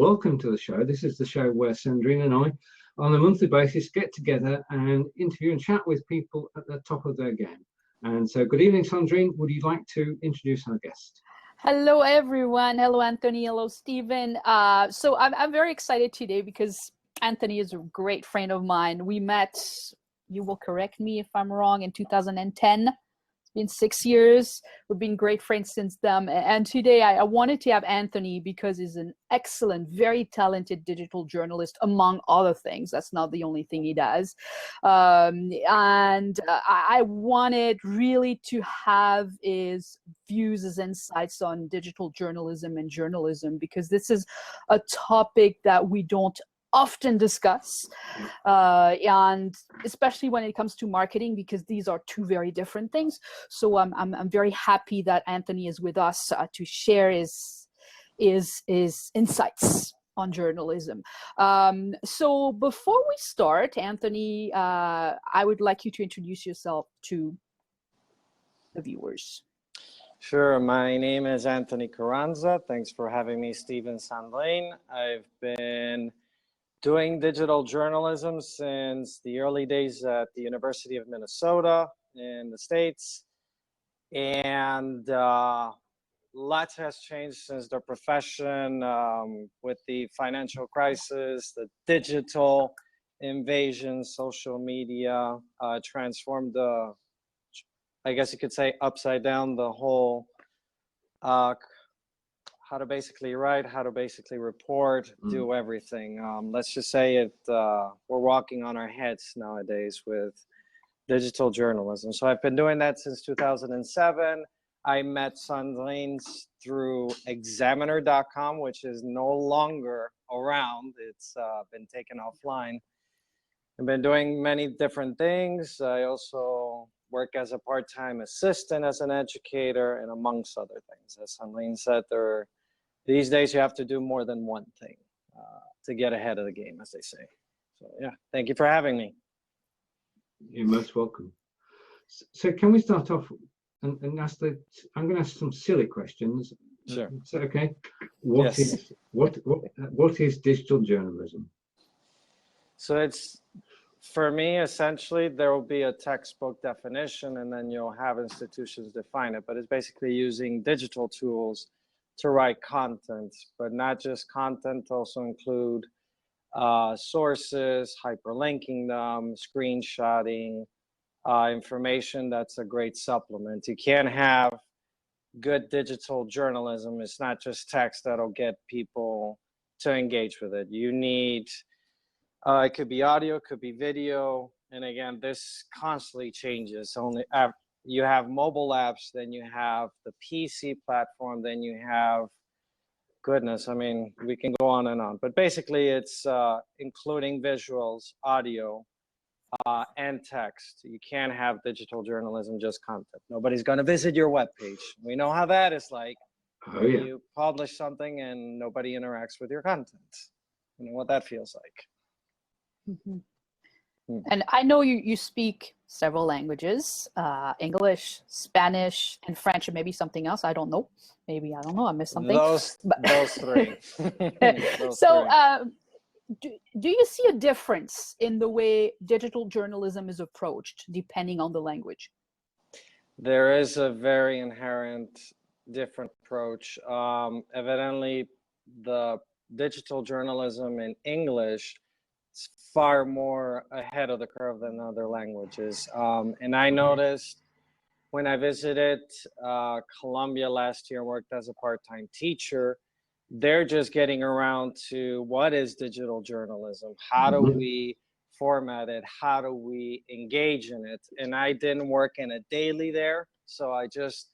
welcome to the show. This is the show where Cendrine and I, on a monthly basis, get together and interview and chat with people at the top of their game. And so, good evening, Cendrine. Would you like to introduce our guest? Hello, everyone. Hello, Anthony. Hello, Steven. So I'm very excited today because Anthony is a great friend of mine. We met, you will correct me if I'm wrong, in 2010. It's been 6 years. We've been great friends since then. And today I wanted to have Anthony because he's an excellent, very talented digital journalist, among other things. That's not the only thing he does. I wanted really to have his views, his insights on digital journalism and journalism, because this is a topic that we don't often discuss, and especially when it comes to marketing, because these are two very different things. So I'm very happy that Anthony is with us to share his insights on journalism. So before we start, Anthony, I would like you to introduce yourself to the viewers. Sure. My name is Anthony Carranza. Thanks for having me, Steven Sandlane. I've been doing digital journalism since the early days at the University of Minnesota in the States. And lots has changed since the profession, with the financial crisis, the digital invasion, social media transformed the, I guess you could say, upside down the whole how to basically write, how to basically report, do everything. Let's just say it, we're walking on our heads nowadays with digital journalism. So I've been doing that since 2007. I met Cendrine through examiner.com, which is no longer around. It's been taken offline. I've been doing many different things. I also work as a part-time assistant, as an educator, and amongst other things. As Cendrine said, these days you have to do more than one thing to get ahead of the game, as they say. So yeah, thank you for having me. You're most welcome. So can we start off and ask I'm going to ask some silly questions. Sure. Is that okay? What is digital journalism? So it's, for me, essentially, there will be a textbook definition, and then you'll have institutions define it. But it's basically using digital tools to write content, but not just content, also include sources, hyperlinking them, screenshotting, information that's a great supplement. You can't have good digital journalism. It's not just text that'll get people to engage with it. You need, it could be audio, it could be video. And again, this constantly changes. You have mobile apps, then you have the PC platform, then you have, goodness, I mean, we can go on and on. But basically, it's including visuals, audio, and text. You can't have digital journalism, just content. Nobody's going to visit your webpage. We know how that is like. Oh, yeah. You publish something and nobody interacts with your content. You know what that feels like. Mm-hmm. And I know you speak several languages, English, Spanish, and French, and maybe something else. I don't know. Maybe, I don't know, I missed something. Those three. Do you see a difference in the way digital journalism is approached, depending on the language? There is a very inherent different approach. Evidently, the digital journalism in English is far more ahead of the curve than other languages. And I noticed when I visited Colombia last year and worked as a part-time teacher, they're just getting around to what is digital journalism? How do we format it? How do we engage in it? And I didn't work in a daily there, so I just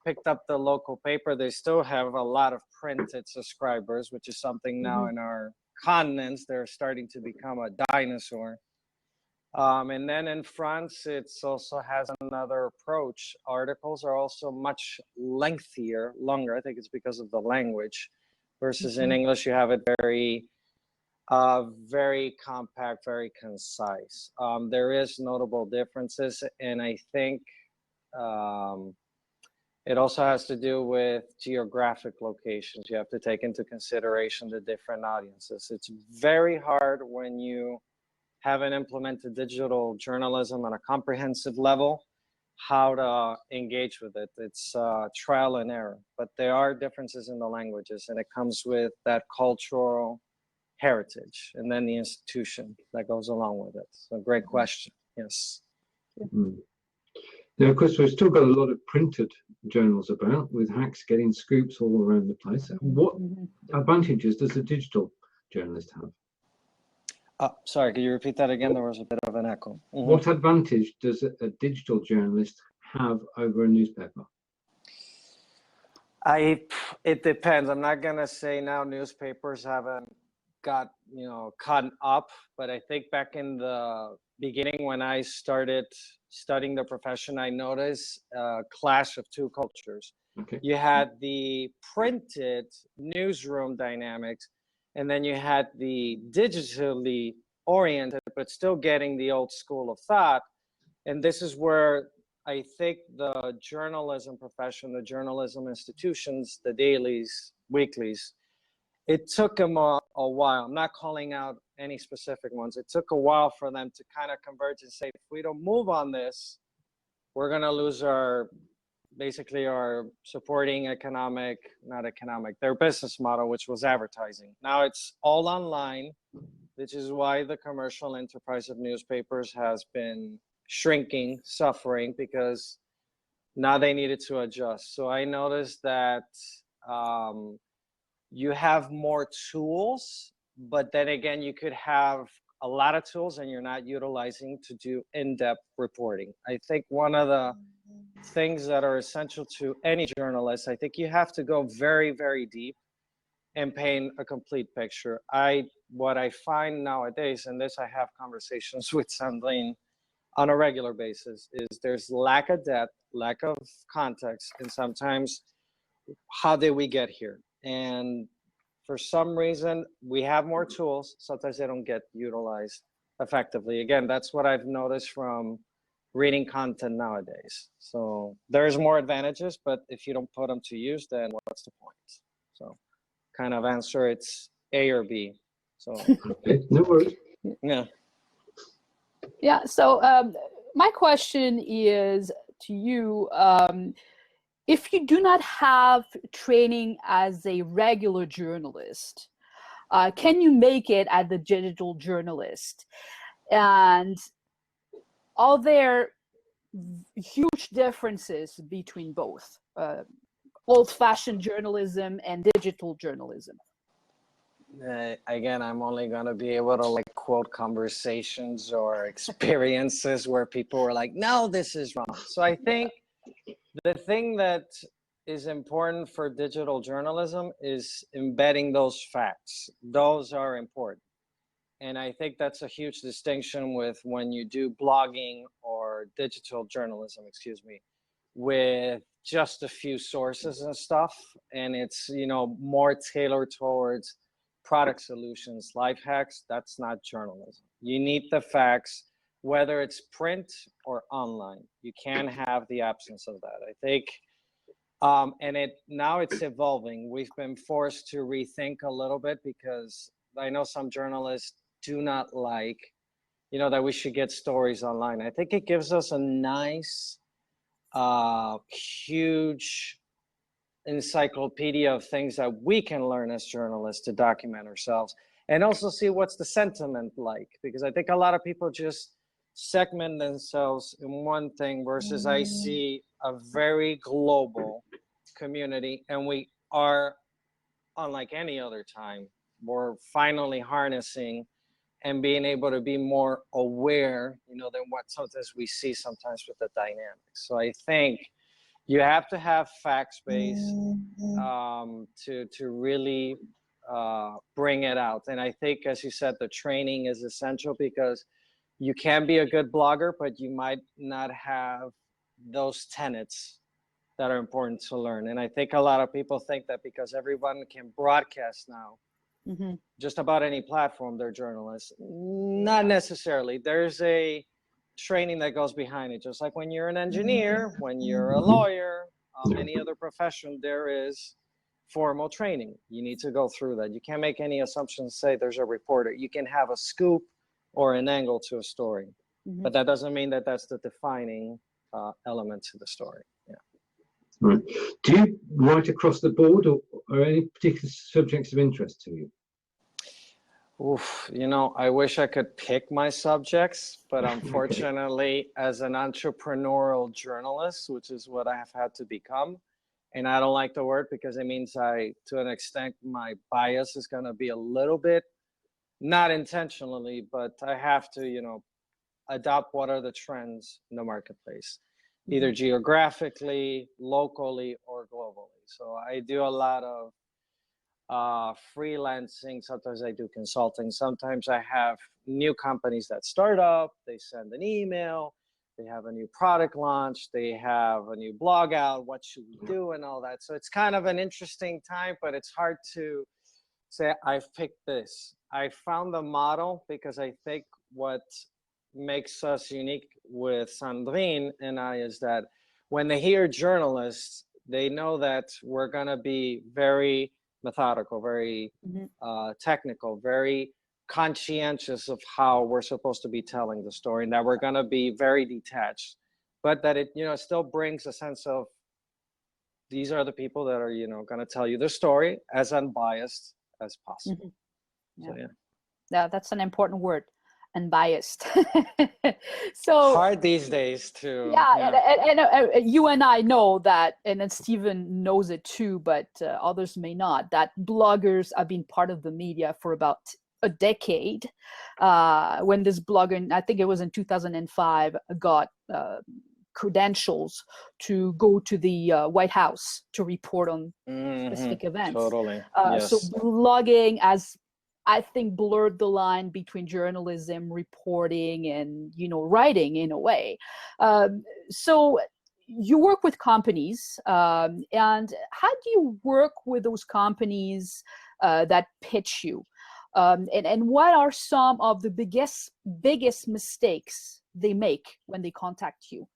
picked up the local paper. They still have a lot of printed subscribers, which is something now in our continents, they're starting to become a dinosaur. And then in France, it's also has another approach. Articles are also much longer. I think it's because of the language, versus in English, you have it very compact, very concise. There is notable differences, and I think It also has to do with geographic locations. You have to take into consideration the different audiences. It's very hard when you haven't implemented digital journalism on a comprehensive level, how to engage with it. It's trial and error, but there are differences in the languages, and it comes with that cultural heritage and then the institution that goes along with it. So great question. Yes. Mm. Now, of course, we've still got a lot of printed journals about, with hacks getting scoops all around the place. What advantages does a digital journalist have? Sorry, could you repeat that again? There was a bit of an echo. What advantage does a digital journalist have over a newspaper? It depends. I'm not gonna say now newspapers haven't got, caught up, but I think back in the beginning when I started studying the profession, I noticed a clash of two cultures. Okay. You had the printed newsroom dynamics, and then you had the digitally oriented, but still getting the old school of thought. And this is where I think the journalism profession, the journalism institutions, the dailies, weeklies, it took them a while. I'm not calling out any specific ones. It took a while for them to kind of converge and say, if we don't move on this, we're going to lose basically our supporting their business model, which was advertising. Now it's all online, which is why the commercial enterprise of newspapers has been shrinking, suffering, because now they needed to adjust. So I noticed that you have more tools, but then again, you could have a lot of tools and you're not utilizing to do in-depth reporting. I think one of the things that are essential to any journalist, I think you have to go very, very deep and paint a complete picture. What I find nowadays, and this I have conversations with Cendrine on a regular basis, is there's lack of depth, lack of context, and sometimes how did we get here? And for some reason, we have more tools. Sometimes they don't get utilized effectively. Again, that's what I've noticed from reading content nowadays. So there's more advantages, but if you don't put them to use, then what's the point? So kind of answer, it's A or B. So okay, no worries. Yeah. Yeah. So my question is to you. If you do not have training as a regular journalist, can you make it as a digital journalist? And are there huge differences between both old-fashioned journalism and digital journalism? Again, I'm only going to be able to quote conversations or experiences where people were like, no, this is wrong. So I think the thing that is important for digital journalism is embedding those facts. Those are important. And I think that's a huge distinction with when you do blogging or digital journalism, with just a few sources and stuff. And it's, more tailored towards product solutions, life hacks. That's not journalism. You need the facts, whether it's print or online. You can't have the absence of that. I think, and now it's evolving. We've been forced to rethink a little bit because I know some journalists do not like, that we should get stories online. I think it gives us a nice, huge encyclopedia of things that we can learn as journalists to document ourselves and also see what's the sentiment like, because I think a lot of people just segment themselves in one thing versus I see a very global community, and we are, unlike any other time, we're finally harnessing and being able to be more aware, than what sometimes we see sometimes with the dynamics. So I think you have to have facts-based to really bring it out. And I think, as you said, the training is essential because you can be a good blogger, but you might not have those tenets that are important to learn. And I think a lot of people think that because everyone can broadcast now, just about any platform, they're journalists. Not necessarily. There's a training that goes behind it. Just like when you're an engineer, when you're a lawyer, Any other profession, there is formal training. You need to go through that. You can't make any assumptions, say there's a reporter. You can have a scoop or an angle to a story, but that doesn't mean that that's the defining element to the story. Yeah. Right. Do you write across the board, or any particular subjects of interest to you? Oof, you know, I wish I could pick my subjects, but unfortunately, as an entrepreneurial journalist, which is what I have had to become, and I don't like the word because it means to an extent, my bias is going to be a little bit, not intentionally, but I have to, you know, adopt what are the trends in the marketplace, either geographically, locally, or globally. So I do a lot of freelancing. Sometimes I do consulting. Sometimes I have new companies that start up, they send an email, they have a new product launch, they have a new blog out, what should we do, and all that. So it's kind of an interesting time, but it's hard to say I've picked this. I found the model because I think what makes us unique with Cendrine and I is that when they hear journalists, they know that we're going to be very methodical, very technical, very conscientious of how we're supposed to be telling the story, and that we're going to be very detached, but that it, you know, still brings a sense of these are the people that are, you know, going to tell you the story as unbiased as possible. So yeah, that's an important word, unbiased. So hard these days too. And you and I know that, and then Steven knows it too, but others may not, that bloggers have been part of the media for about a decade. When this blogger, I think it was in 2005, got credentials to go to the White House to report on specific events. Totally. So blogging, as I think, blurred the line between journalism, reporting, and, you know, writing in a way. So you work with companies, and how do you work with those companies that pitch you? And what are some of the biggest mistakes they make when they contact you?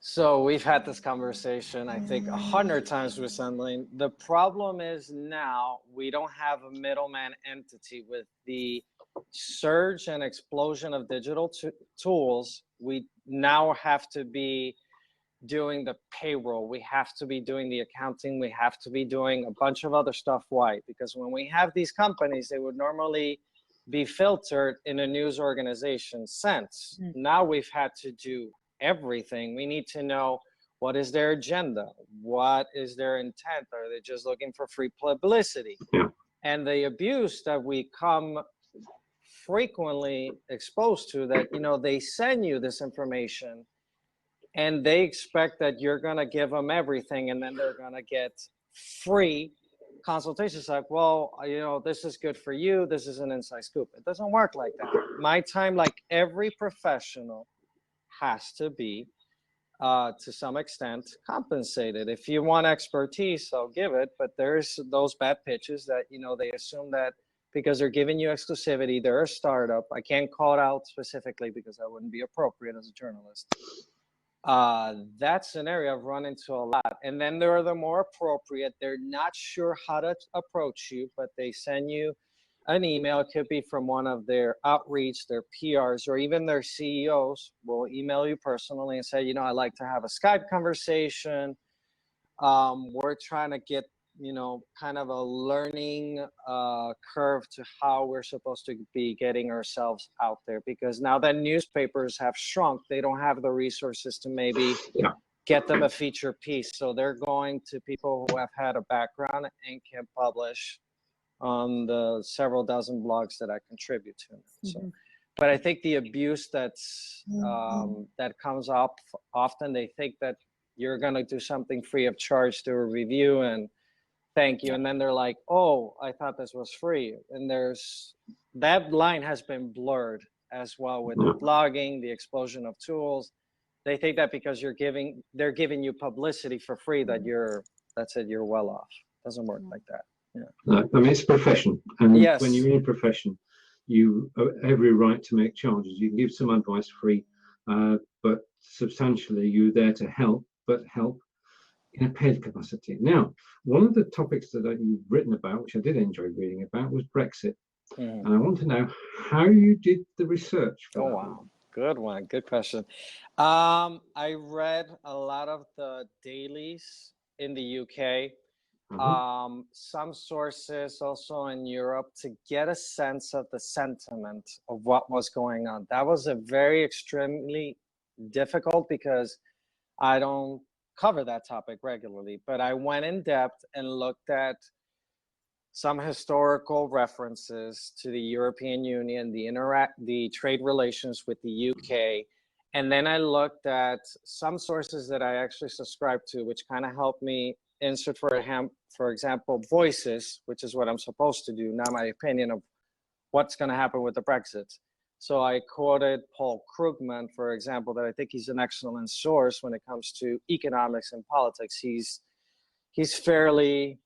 So we've had this conversation, I think, 100 times with Cendrine. The problem is now we don't have a middleman entity. With the surge and explosion of digital tools, we now have to be doing the payroll. We have to be doing the accounting. We have to be doing a bunch of other stuff. Why? Because when we have these companies, they would normally be filtered in a news organization sense. Now we've had to do everything. We need to know what is their agenda, what is their intent, are they just looking for free publicity? And the abuse that we come frequently exposed to, that, you know, they send you this information and they expect that you're going to give them everything, and then they're going to get free consultations. Like, well, you know, this is good for you, this is an inside scoop. It doesn't work like that. My time, like every professional, has to be to some extent compensated. If you want expertise, I'll give it, but there's those bad pitches that, you know, they assume that because they're giving you exclusivity, they're a startup. I can't call it out specifically because that wouldn't be appropriate as a journalist. That scenario I've run into a lot. And then there are the more appropriate, they're not sure how to approach you, but they send you an email. It could be from one of their outreach, their PRs, or even their CEOs will email you personally and say, you know, I'd like to have a Skype conversation. We're trying to get, you know, kind of a learning curve to how we're supposed to be getting ourselves out there, because now that newspapers have shrunk, they don't have the resources to maybe get them a feature piece. So they're going to people who have had a background and can publish on the several dozen blogs that I contribute to. So, but I think the abuse that's that comes up often, they think that you're going to do something free of charge, do a review and thank you, and then they're like, oh, I thought this was free. And there's that line has been blurred as well with the blogging, the explosion of tools. They think that because they're giving you publicity for free, that that's it, you're well off. Doesn't work like that. I mean, it's a profession, and when you're in a profession, you have every right to make charges. You can give some advice free, but substantially you're there to help, in a paid capacity. Now, one of the topics that you've written about, which I did enjoy reading about, was Brexit. And I want to know how you did the research for that. Wow. Good one. Good question. I read a lot of the dailies in the UK, some sources also in Europe, to get a sense of the sentiment of what was going on. That was a very extremely difficult, because I don't cover that topic regularly, but I went in depth and looked at some historical references to the European Union, the trade relations with the UK. And then I looked at some sources that I actually subscribe to, which kind of helped me insert, for example, voices, which is what I'm supposed to do, not my opinion of what's going to happen with the Brexit. So I quoted Paul Krugman, for example, that I think he's an excellent source when it comes to economics and politics. He's fairly,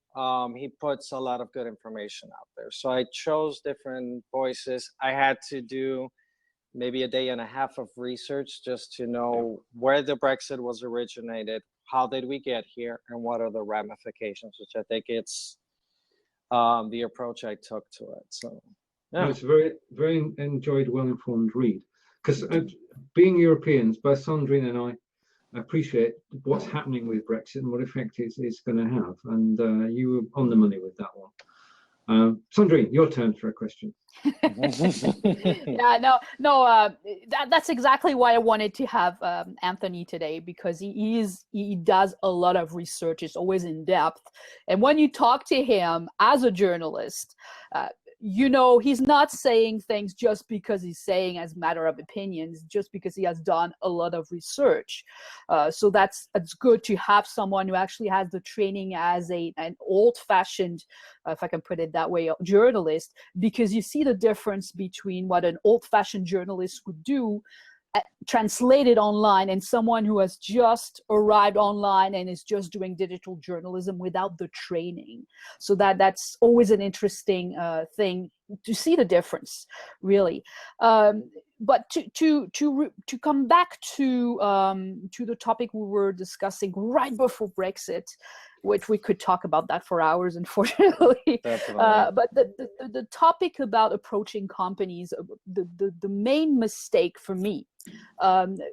he puts a lot of good information out there. So I chose different voices. I had to do maybe a day and a half of research just to know where the Brexit was originated, how did we get here, and what are the ramifications, which I think it's the approach I took to it. So yeah. It's a very, very enjoyed, well-informed read. Because being Europeans, both Sandrine and I appreciate what's happening with Brexit and what effect it's going to have. And you were on the money with that one. Sandrine, your turn for a question. Yeah, that's exactly why I wanted to have Anthony today, because he does a lot of research. It's always in depth, and when you talk to him as a journalist, you know, he's not saying things just because he's saying as matter of opinions, just because he has done a lot of research. So it's good to have someone who actually has the training as an old-fashioned, if I can put it that way, journalist, because you see the difference between what an old-fashioned journalist would do translated online, and someone who has just arrived online and is just doing digital journalism without the training. So that's always an interesting thing to see the difference, really. But to come back to the topic we were discussing right before Brexit, which we could talk about that for hours, unfortunately. But the topic about approaching companies, the main mistake for me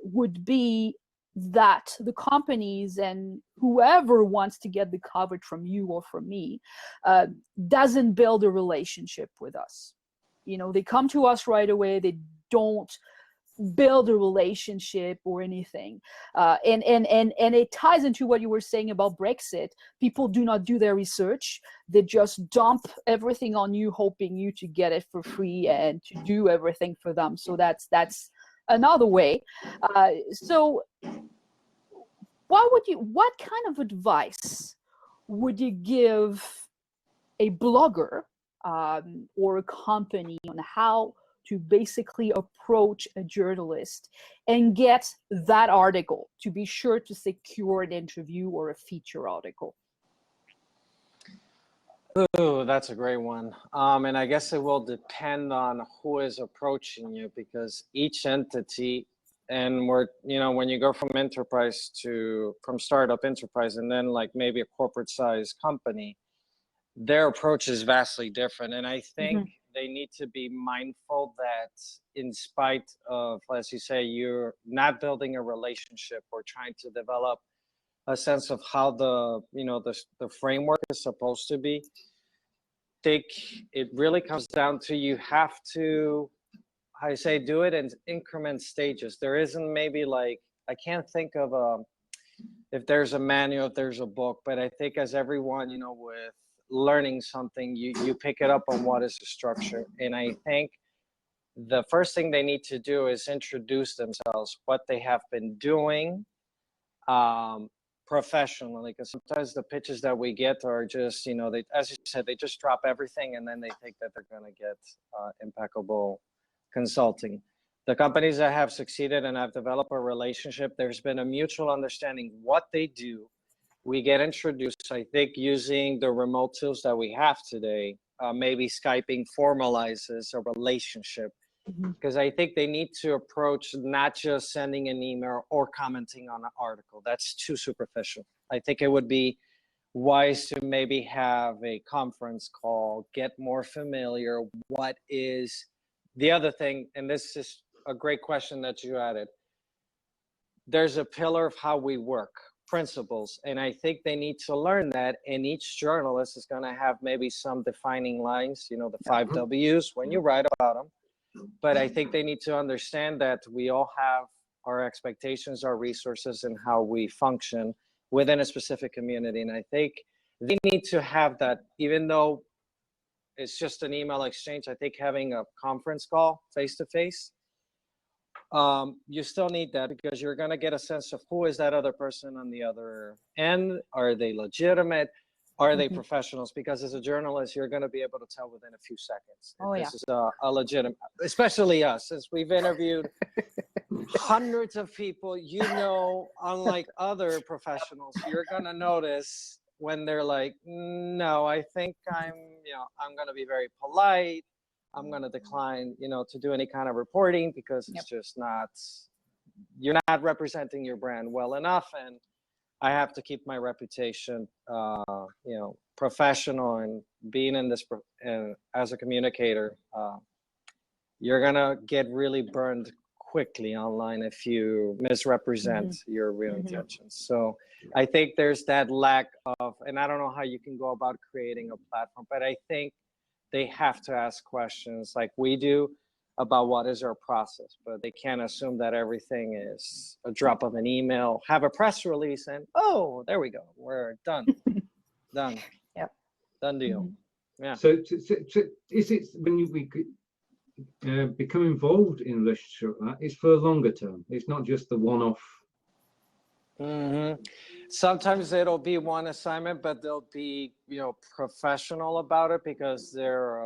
would be that the companies and whoever wants to get the coverage from you or from me doesn't build a relationship with us. You know, they come to us right away. They don't build a relationship or anything, and it ties into what you were saying about Brexit. People do not do their research. They just dump everything on you, hoping you to get it for free and to do everything for them. So that's another way. So what kind of advice would you give a blogger or a company on how to basically approach a journalist and get that article, to be sure to secure an interview or a feature article? Oh, that's a great one. And I guess it will depend on who is approaching you, because each entity, and when you go from startup enterprise and then like maybe a corporate size company, their approach is vastly different. And I think they need to be mindful that in spite of, as you say, you're not building a relationship or trying to develop a sense of how the framework is supposed to be, it really comes down to, you have to, do it in increment stages. There isn't maybe like, I can't think of if there's a manual, if there's a book, but I think as everyone, with learning something, you pick it up on what is the structure. And I think the first thing they need to do is introduce themselves, what they have been doing professionally, because sometimes the pitches that we get are just, they, as you said, they just drop everything and then they think that they're going to get impeccable consulting. The companies that have succeeded and have developed a relationship, there's been a mutual understanding what they do. We get introduced, I think, using the remote tools that we have today. Maybe Skyping formalizes a relationship. because I think they need to approach not just sending an email or commenting on an article. That's too superficial. I think it would be wise to maybe have a conference call, get more familiar. What is the other thing? And this is a great question that you added. There's a pillar of how we work, principles, and I think they need to learn that, and each journalist is going to have maybe some defining lines, you know, the 5 W's when you write about them. But I think they need to understand that we all have our expectations, our resources, and how we function within a specific community. And I think they need to have that, even though it's just an email exchange. I think having a conference call face-to-face, you still need that, because you're going to get a sense of who is that other person on the other end. Are they legitimate? Are they professionals? Because as a journalist, you're going to be able to tell within a few seconds if this is a legitimate, especially us, since we've interviewed hundreds of people. You know, unlike other professionals, you're going to notice when they're like, no, I think I'm going to be very polite. I'm going to decline, to do any kind of reporting, because it's just not, you're not representing your brand well enough. And I have to keep my reputation, professional, and being in this, as a communicator, you're going to get really burned quickly online if you misrepresent your real intentions. So I think there's that lack of, and I don't know how you can go about creating a platform, but I think they have to ask questions like we do about what is our process, but they can't assume that everything is a drop of an email, have a press release, and oh, there we go, we're done. Done. Yep. Done deal. Yeah. So is it when we become involved in a relationship like that, it's for a longer term? It's not just the one-off. Sometimes it'll be one assignment, but they'll be, professional about it, because they're,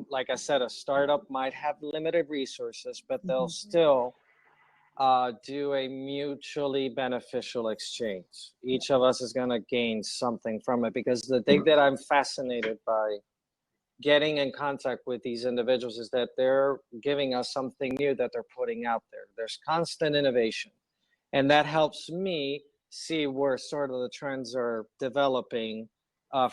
like I said, a startup might have limited resources, but they'll still do a mutually beneficial exchange. Each of us is going to gain something from it, because the thing that I'm fascinated by getting in contact with these individuals is that they're giving us something new that they're putting out there. There's constant innovation. And that helps me see where sort of the trends are developing.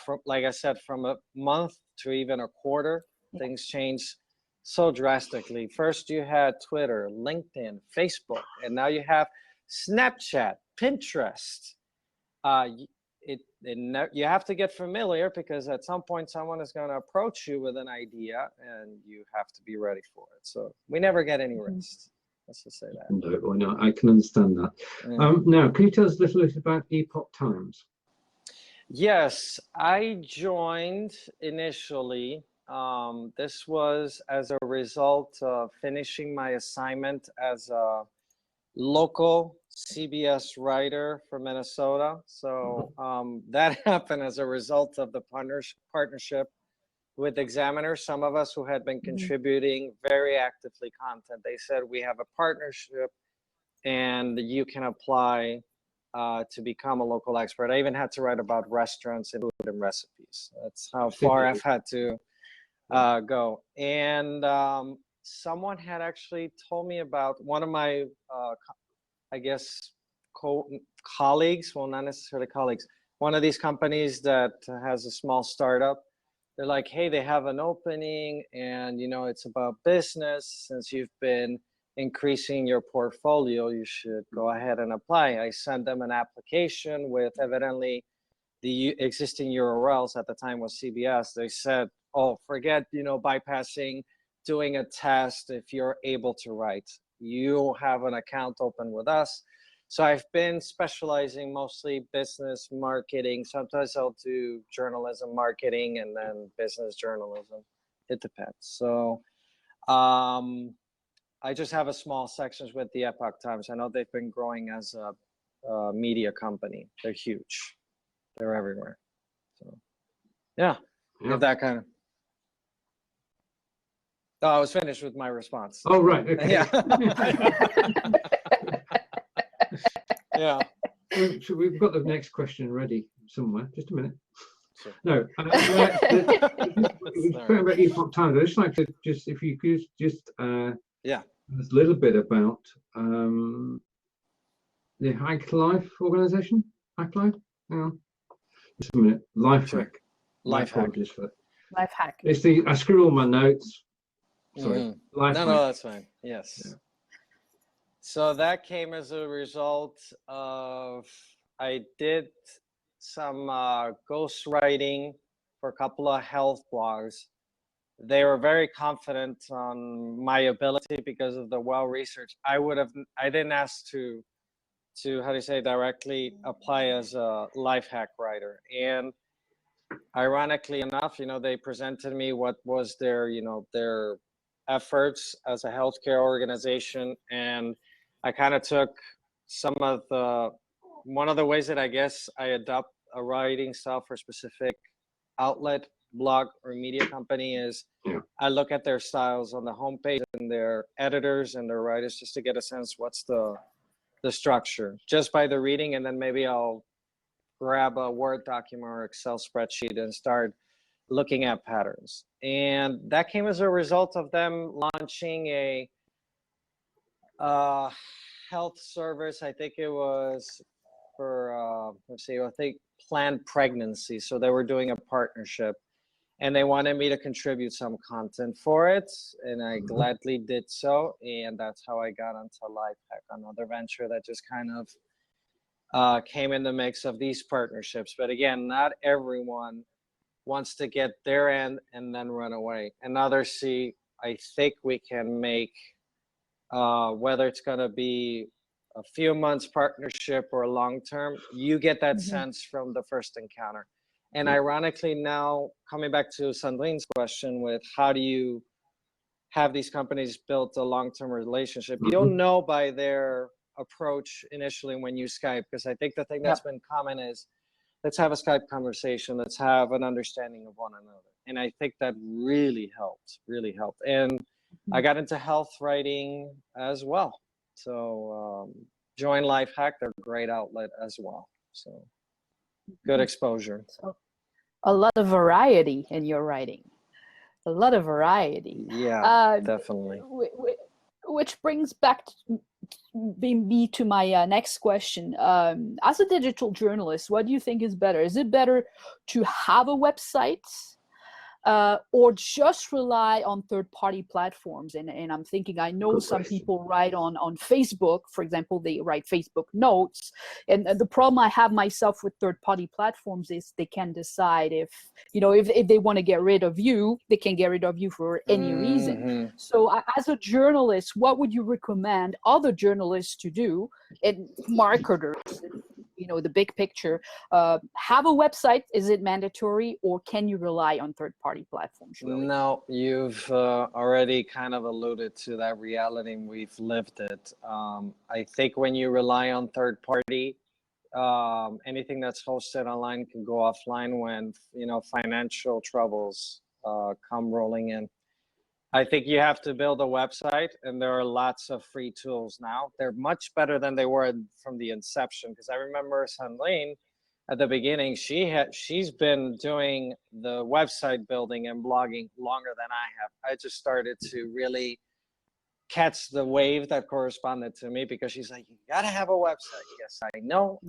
From, like I said, from a month to even a quarter, things change so drastically. First, you had Twitter, LinkedIn, Facebook, and now you have Snapchat, Pinterest. You have to get familiar, because at some point someone is going to approach you with an idea, and you have to be ready for it. So we never get any rest. Let's just say that. No, why not? I can understand that. Now, can you tell us a little bit about Epoch Times? Yes, I joined initially. This was as a result of finishing my assignment as a local CBS writer for Minnesota. So that happened as a result of the partnership with examiners. Some of us who had been contributing very actively content, they said, we have a partnership and you can apply to become a local expert. I even had to write about restaurants and food and recipes. That's how far I've had to go. And someone had actually told me about one of my, I guess, colleagues, well, not necessarily colleagues, one of these companies that has a small startup. They're like, hey, they have an opening, and it's about business. Since you've been increasing your portfolio, you should go ahead and apply. I sent them an application with evidently the existing URLs. At the time was CBS. They said, oh, forget bypassing doing a test. If you're able to write, you have an account open with us. So I've been specializing mostly business marketing. Sometimes I'll do journalism marketing and then business journalism. It depends. So I just have a small sections with the Epoch Times. I know they've been growing as a media company. They're huge. They're everywhere. So yeah. That kind of. Oh, I was finished with my response. Oh, right. Okay. Yeah. Yeah. So we've got the next question ready somewhere. Just a minute. Sure. No. We're talking about Epoch Times. I'd just like to if you could just Yeah. There's a little bit about the Hack Life organization. Hack Life? Hang on. Just a minute. LifeHack. Sure. My LifeHack. apologies for that. LifeHack. It's the, I screw all my notes. Sorry. LifeHack. No, that's fine. Yes. Yeah. So that came as a result of, I did some ghostwriting for a couple of health blogs. They were very confident on my ability because of the well-researched. I didn't ask to how do you say, directly apply as a LifeHack writer. And ironically enough, they presented me what was their, their efforts as a healthcare organization. And I kind of took one of the ways that I guess I adopt a writing style for a specific outlet, blog, or media company is I look at their styles on the homepage and their editors and their writers just to get a sense what's the structure just by the reading, and then maybe I'll grab a Word document or Excel spreadsheet and start looking at patterns. And that came as a result of them launching a health service. I think it was for I think planned pregnancy. So they were doing a partnership, and they wanted me to contribute some content for it, and I gladly did so. And that's how I got onto LifeHack, another venture that just kind of came in the mix of these partnerships. But again, not everyone wants to get their end and then run away. And others see, I think we can make, whether it's going to be a few months partnership or long-term, you get that sense from the first encounter. And ironically now, coming back to Cendrine's question with how do you have these companies build a long-term relationship, you'll know by their approach initially when you Skype, because I think the thing that's been common is, let's have a Skype conversation, let's have an understanding of one another. And I think that really helped. And I got into health writing as well. So join LifeHack, they're a great outlet as well. So good exposure. So a lot of variety in your writing. A lot of variety. Yeah, definitely. Which brings back me to my next question. As a digital journalist, what do you think is better? Is it better to have a website or just rely on third-party platforms? And I'm thinking, I know some people write on Facebook, for example, they write Facebook notes. And the problem I have myself with third-party platforms is they can decide if they want to get rid of you, they can get rid of you for any reason. So as a journalist, what would you recommend other journalists to do, and marketers, the big picture? Have a website, is it mandatory, or can you rely on third-party platforms? Really? No, you've already kind of alluded to that reality, and we've lived it. I think when you rely on third-party, anything that's hosted online can go offline when financial troubles come rolling in. I think you have to build a website, and there are lots of free tools now. They're much better than they were from the inception, because I remember Cendrine at the beginning, she's been doing the website building and blogging longer than I have. I just started to really catch the wave that corresponded to me, because she's like, you gotta have a website. Yes, I know.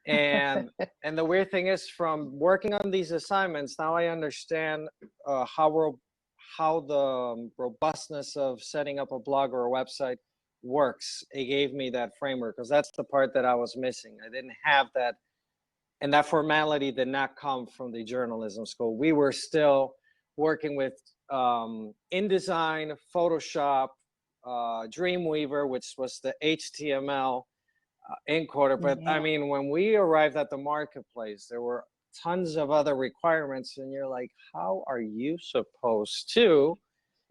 And the weird thing is, from working on these assignments, now I understand how the robustness of setting up a blog or a website works. It gave me that framework, because that's the part that I was missing. I didn't have that, and that formality did not come from the journalism school. We were still working with InDesign, Photoshop, Dreamweaver, which was the HTML encoder. But I mean, when we arrived at the marketplace, there were tons of other requirements, and you're like, how are you supposed to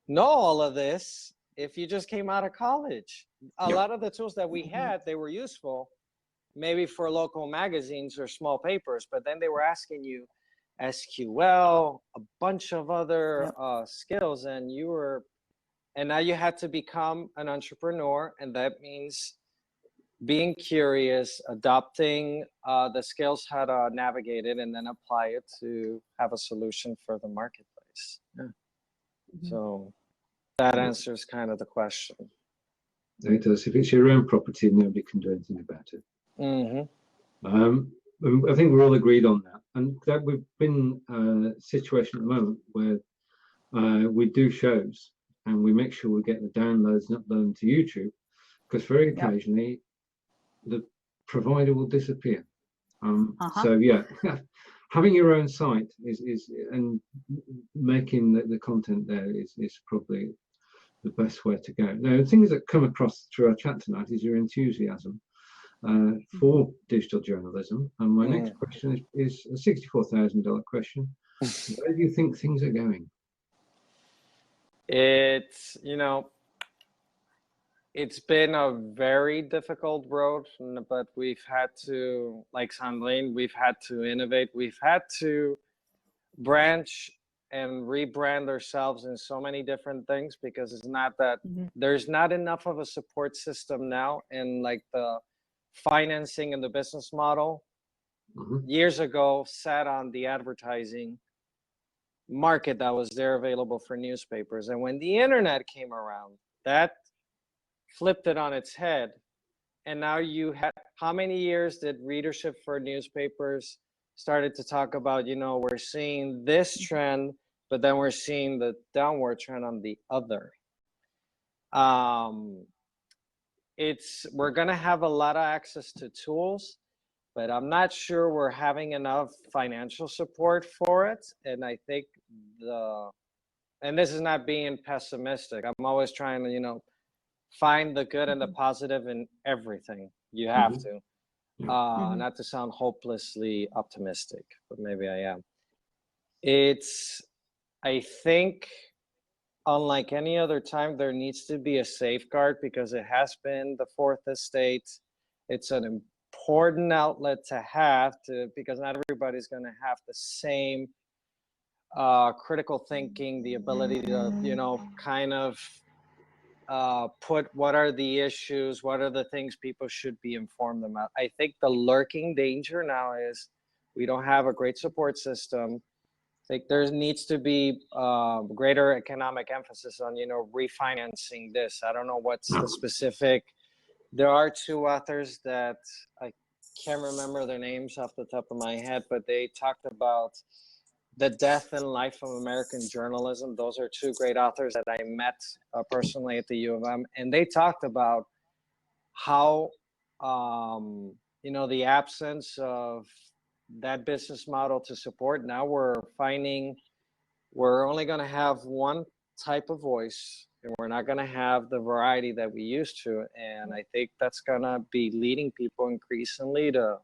know all of this if you just came out of college? A lot of the tools that we had, they were useful maybe for local magazines or small papers, but then they were asking you SQL, a bunch of other skills, and now you had to become an entrepreneur, and that means being curious, adopting the skills, how to navigate it, and then apply it to have a solution for the marketplace. So that answers kind of the question. It does. If it's your own property, nobody can do anything about it. I think we're all agreed on that, and that we've been in a situation at the moment where we do shows and we make sure we get the downloads and upload them to YouTube, because very occasionally the provider will disappear. So yeah, having your own site is and making the content there is probably the best way to go. Now, the things that come across through our chat tonight is your enthusiasm for digital journalism. And my next question is a $64,000 question. Where do you think things are going? It's, it's been a very difficult road, but we've had to, like Cendrine, we've had to innovate. We've had to branch and rebrand ourselves in so many different things, because it's not that there's not enough of a support system now, and like the financing and the business model years ago sat on the advertising market that was there available for newspapers. And when the internet came around, that flipped it on its head. And now you had, how many years did readership for newspapers started to talk about, we're seeing this trend, but then we're seeing the downward trend on the other. We're gonna have a lot of access to tools, but I'm not sure we're having enough financial support for it. And I think and this is not being pessimistic, I'm always trying to, find the good and the positive in everything. You have to. Not to sound hopelessly optimistic, but maybe I am. I think, unlike any other time, there needs to be a safeguard, because it has been the fourth estate. It's an important outlet to have, because not everybody's going to have the same critical thinking, the ability to, kind of put what are the issues, what are the things people should be informed about. I think the lurking danger now is we don't have a great support system. I think there needs to be greater economic emphasis on, refinancing this. I don't know what's the specific. There are two authors that I can't remember their names off the top of my head, but they talked about the death and life of American journalism. Those are two great authors that I met personally at the U of M, and they talked about how, the absence of that business model to support. Now we're finding we're only going to have one type of voice, and we're not going to have the variety that we used to. And I think that's going to be leading people increasingly to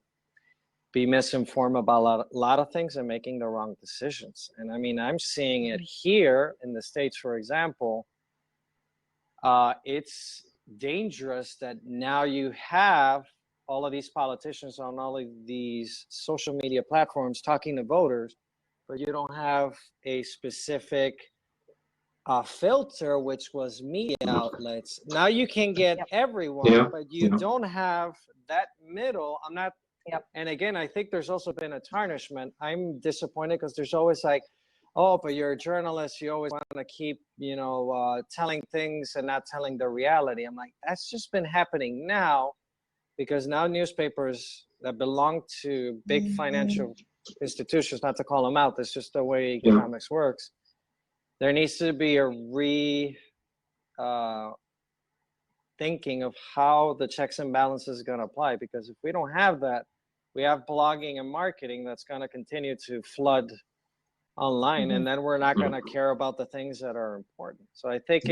be misinformed about a lot of things and making the wrong decisions. And I mean, I'm seeing it here in the States, for example. It's dangerous that now you have all of these politicians on all of these social media platforms talking to voters, but you don't have a specific filter, which was media outlets. Now you can get everyone, but you don't have that middle. I'm not. And again, I think there's also been a tarnishment. I'm disappointed because there's always like, oh, but you're a journalist, you always want to keep, telling things and not telling the reality. I'm like, that's just been happening now, because now newspapers that belong to big financial institutions, not to call them out, that's just the way economics works. There needs to be a thinking of how the checks and balances is going to apply, because if we don't have that, we have blogging and marketing that's going to continue to flood online, and then we're not going to care about the things that are important. So I think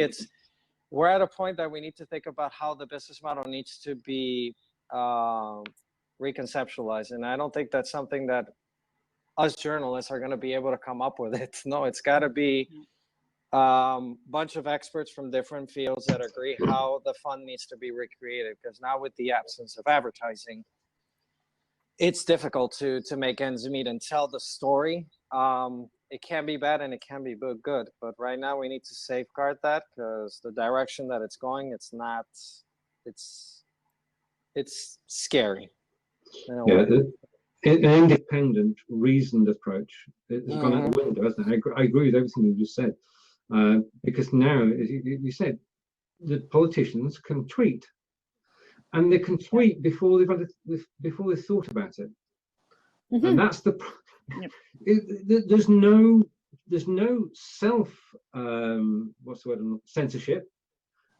we're at a point that we need to think about how the business model needs to be reconceptualized. And I don't think that's something that us journalists are going to be able to come up with it. No, it's got to be bunch of experts from different fields that agree how the fund needs to be recreated, because now with the absence of advertising, it's difficult to make ends meet and tell the story. It can be bad and it can be good, but right now we need to safeguard that, because the direction that it's going, it's scary. An independent, reasoned approach has gone out the window, hasn't it? I agree with everything you just said. because now, as you said, the politicians can tweet, and they can tweet before they've thought about it. And that's the there's no self what's the word, censorship,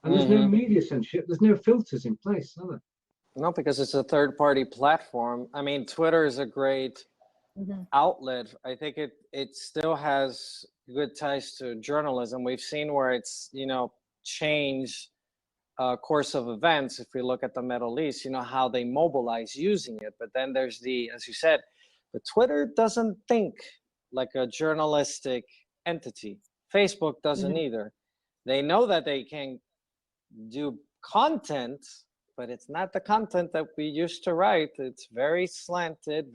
and there's no media censorship. There's no filters in place, are there? No, because it's a third-party platform. I mean, Twitter is a great outlet. I think it still has good ties to journalism. We've seen where it's, changed course of events. If we look at the Middle East, how they mobilize using it. But then there's as you said, but Twitter doesn't think like a journalistic entity. Facebook doesn't either. They know that they can do content, but it's not the content that we used to write. It's very slanted,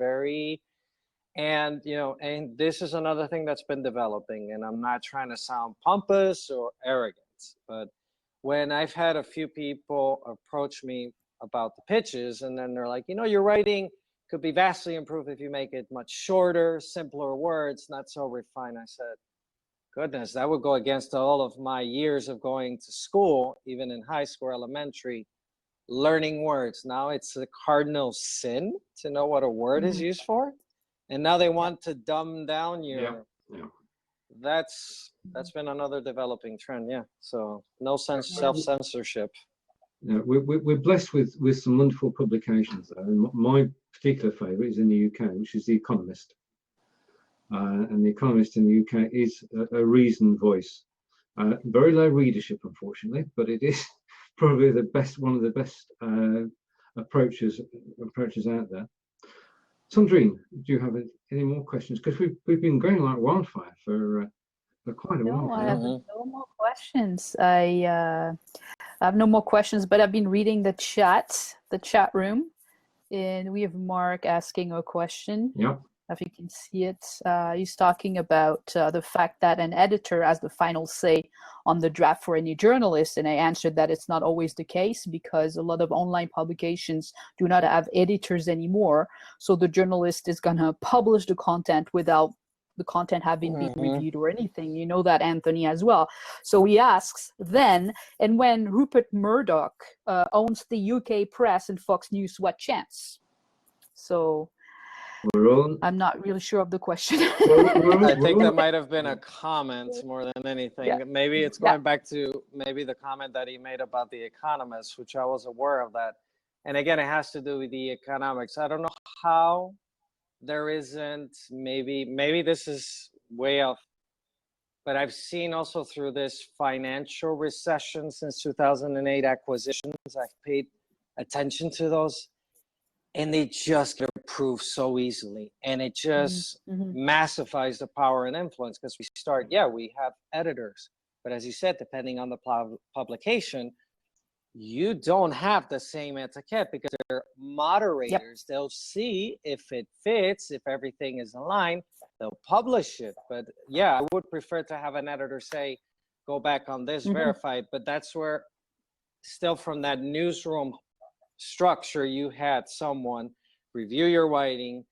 and this is another thing that's been developing, and I'm not trying to sound pompous or arrogant, but when I've had a few people approach me about the pitches, and then they're like, your writing could be vastly improved if you make it much shorter, simpler words, not so refined. I said, goodness, that would go against all of my years of going to school, even in high school, elementary, learning words. Now it's a cardinal sin to know what a word is used for. And now they want to dumb down your, that's been another developing trend. Yeah. So no self-censorship. Yeah, we're blessed with some wonderful publications though. And my particular favorite is in the UK, which is The Economist. And The Economist in the UK is a reasoned voice. Very low readership, unfortunately, but it is probably one of the best approaches out there. Sandrine, do you have any more questions? Because we've been going like wildfire for quite a while. No, I have no more questions. I have no more questions, but I've been reading the chat room, and we have Mark asking a question. Yep. If you can see it, he's talking about the fact that an editor has the final say on the draft for any journalist, and I answered that it's not always the case because a lot of online publications do not have editors anymore, so the journalist is going to publish the content without the content having been reviewed or anything. You know that, Anthony, as well. So he asks then, and when Rupert Murdoch owns the UK press and Fox News, what chance? So I'm not really sure of the question. I think that might have been a comment more than anything. Yeah. Maybe it's going back to maybe the comment that he made about The Economist, which I was aware of that. And again, it has to do with the economics. I don't know how there isn't, maybe this is way off, but I've seen also through this financial recession since 2008 acquisitions, I've paid attention to those, and they just get approved so easily. And it just massifies the power and influence because we have editors, but as you said, depending on the publication, you don't have the same etiquette because they're moderators. They'll see if it fits, if everything is aligned, they'll publish it. But yeah, I would prefer to have an editor say, go back on this, verify it. But that's where still from that newsroom structure, you had someone review your writing,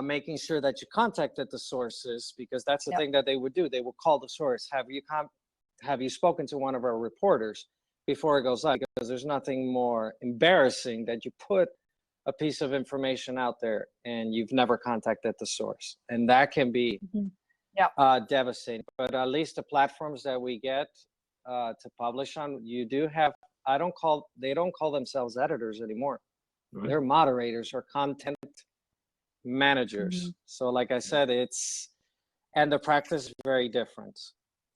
making sure that you contacted the sources, because that's the thing that they would do. They will call the source. Have you spoken to one of our reporters before it goes live? Because there's nothing more embarrassing that you put a piece of information out there and you've never contacted the source, and that can be devastating. But at least the platforms that we get to publish on, you do have, they don't call themselves editors anymore. Right. They're moderators or content managers. So like I said, and the practice is very different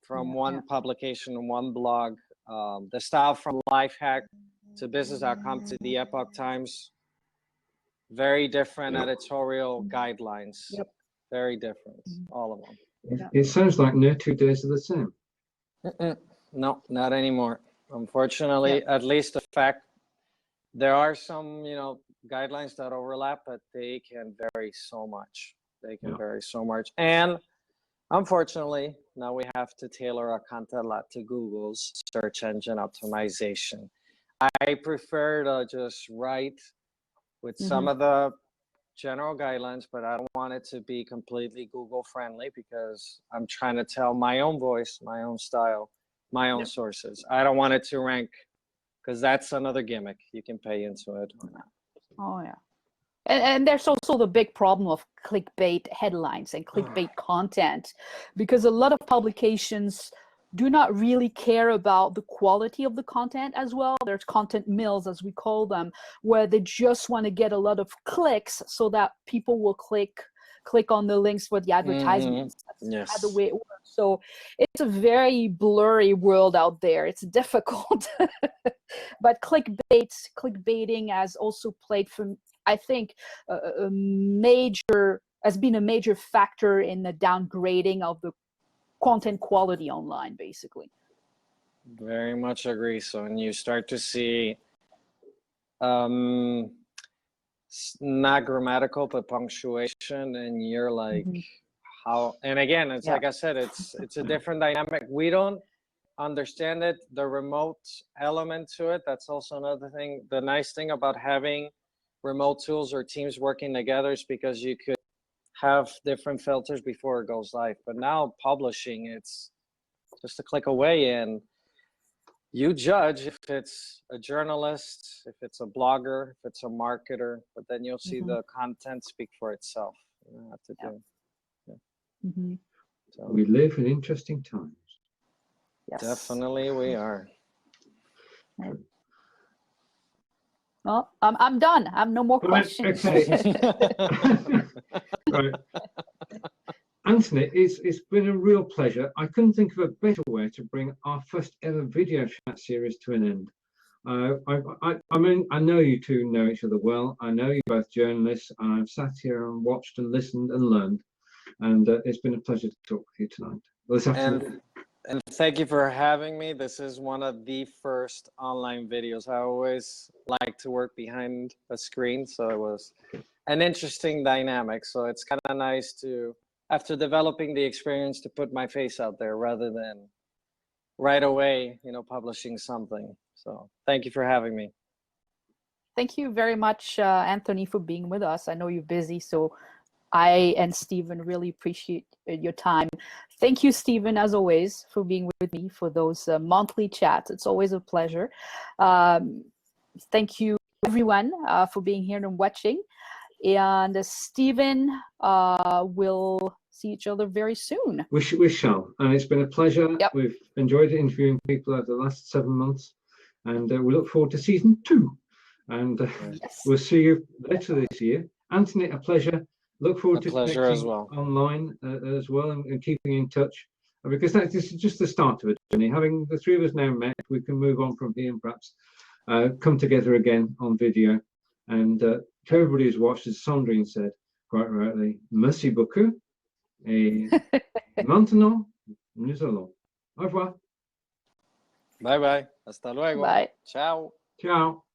from one publication and one blog. The style from LifeHack to business.com to the Epoch Times, very different editorial guidelines. Very different, all of them. It sounds like no 2 days are the same. No, not anymore. Unfortunately, at least the fact there are some, guidelines that overlap, but they can vary so much. Vary so much. And unfortunately, now we have to tailor our content a lot to Google's search engine optimization. I prefer to just write with some of the general guidelines, but I don't want it to be completely Google friendly because I'm trying to tell my own voice, my own style, my own sources. I don't want it to rank because that's another gimmick. You can pay into it or not. Oh yeah. And there's also the big problem of clickbait headlines and clickbait content, because a lot of publications do not really care about the quality of the content as well. There's content mills, as we call them, where they just want to get a lot of clicks so that people will click on the links for the advertisements. Yes. That's the way it works. So it's a very blurry world out there. It's difficult. But clickbaiting has also played, from, I think, has been a major factor in the downgrading of the content quality online, basically. Very much agree. So when you start to see not grammatical but punctuation, and you're like, how? And again, it's like I said, it's a different dynamic. We don't understand it, the remote element to it. That's also another thing. The nice thing about having remote tools or teams working together is because you could have different filters before it goes live. But now publishing, it's just a click away, and you judge if it's a journalist, if it's a blogger, if it's a marketer, but then you'll see the content speak for itself. You don't have to do. So, we live in interesting times. Yes. definitely we are. Well, I'm done. I have no more questions. Okay. Right. Anthony, it's been a real pleasure. I couldn't think of a better way to bring our first ever video chat series to an end. I mean, I know you two know each other well. I know you're both journalists, and I've sat here and watched and listened and learned. And it's been a pleasure to talk with you tonight. Well, this afternoon. And thank you for having me. This is one of the first online videos. I always like to work behind a screen, so it was an interesting dynamic. So it's kind of nice to, after developing the experience, to put my face out there rather than right away, publishing something. So thank you for having me. Thank you very much, Anthony, for being with us. I know you're busy, so I and Steven really appreciate your time. Thank you, Steven, as always, for being with me for those monthly chats. It's always a pleasure. Thank you, everyone, for being here and watching. And Steven, we'll see each other very soon. We shall. And it's been a pleasure. Yep. We've enjoyed interviewing people over the last 7 months. And we look forward to season 2. And Yes. we'll see you later this year. Anthony, a pleasure. Look forward to pleasure connecting as well. online as well, and keeping in touch, because this is just the start of a journey. Having the three of us now met, we can move on from here and perhaps come together again on video. And to everybody who's watched, as Cendrine said quite rightly, merci beaucoup, et maintenant nous allons. Au revoir. Bye bye. Hasta luego. Bye. Ciao. Ciao.